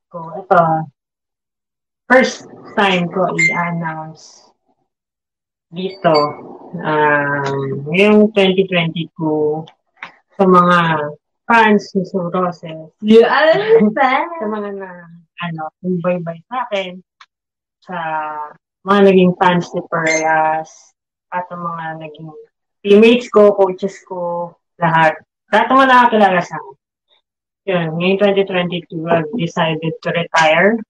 ko. Ito, first time ko i-announce dito, ngayong 2022 sa mga fans ni Sue Roses. Sa mga na, bye-bye sa akin, sa mga naging fans ni Perlas, at ang mga naging teammates ko, coaches ko, lahat. Lahat naman nakakilala sa akin. Yun, ngayong 2022, I've decided to retire.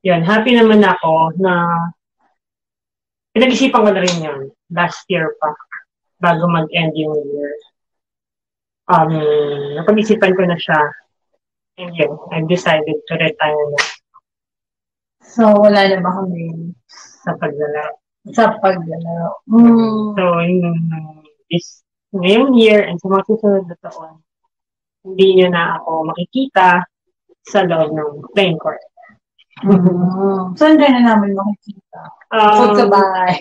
Yun, happy naman ako na pinag-isipan ko na rin yun last year pa, bago mag-end yung year. Napag-isipan ko na siya, and yun, I've decided to retire na. So, wala na ba kami Sa paglalaro. Mm. So, ngayong year and sa mga susunod na taon, hindi nyo na ako makikita sa loob ng playing court. Saan na namin makikita? Bukod sa bahay.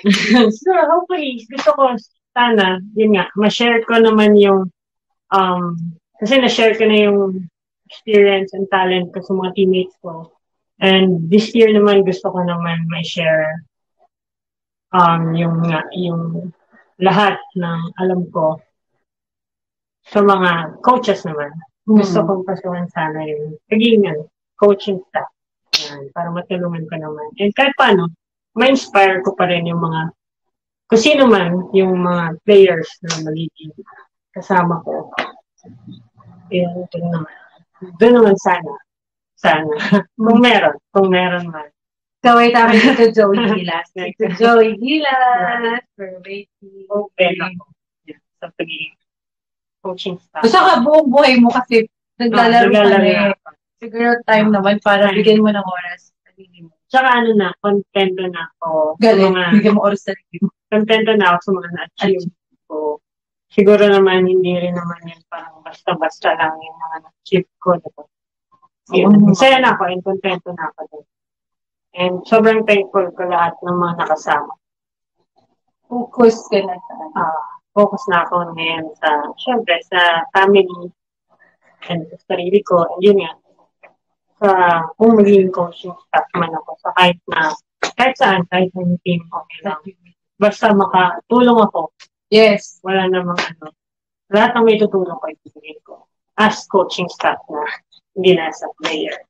So, hopefully, gusto ko sana, yun nga, ma-share ko naman yung, kasi na-share ko na yung experience and talent ko sa mga teammates ko. And this year naman, gusto ko naman ma-share yung lahat ng alam ko sa mga coaches naman. Gusto kong pasukan sana yung pagiging coaching staff. Yan, para matulungan ko naman. And kahit paano, ma-inspire ko pa rin yung mga, kung sino man yung mga players na magiging kasama ko. Yun, ito naman. Doon naman sana. Kung meron man. Kaway tayo dito, Joey Gilas. Joey Gilas. For waiting. Open ako. Yeah, sa pagiging coaching staff. Basta ka buong buhay mo kasi naglalaro ka na. Siguro time naman para bigyan mo ng oras. Tsaka kontento na ako. Galing, bigyan mo oras sa sarili mo. Kontento na ako sa mga na-achieve ko. Siguro naman, hindi rin naman yun parang basta-basta lang yung mga na-achieve ko. Diba? Masaya na ako and kontento na ako. And sobrang thankful ko lahat ng mga nakasama. Focus ka na focus na ako ngayon syempre, sa family and sa sarili ko. And yun nga, kung magiging coaching staff man ako, kahit saan, kahit sa team, okay lang. Basta makatulong ako. Yes. Wala namang lahat ng may tutulong ko ibigay ko as coaching staff na, hindi na as a player.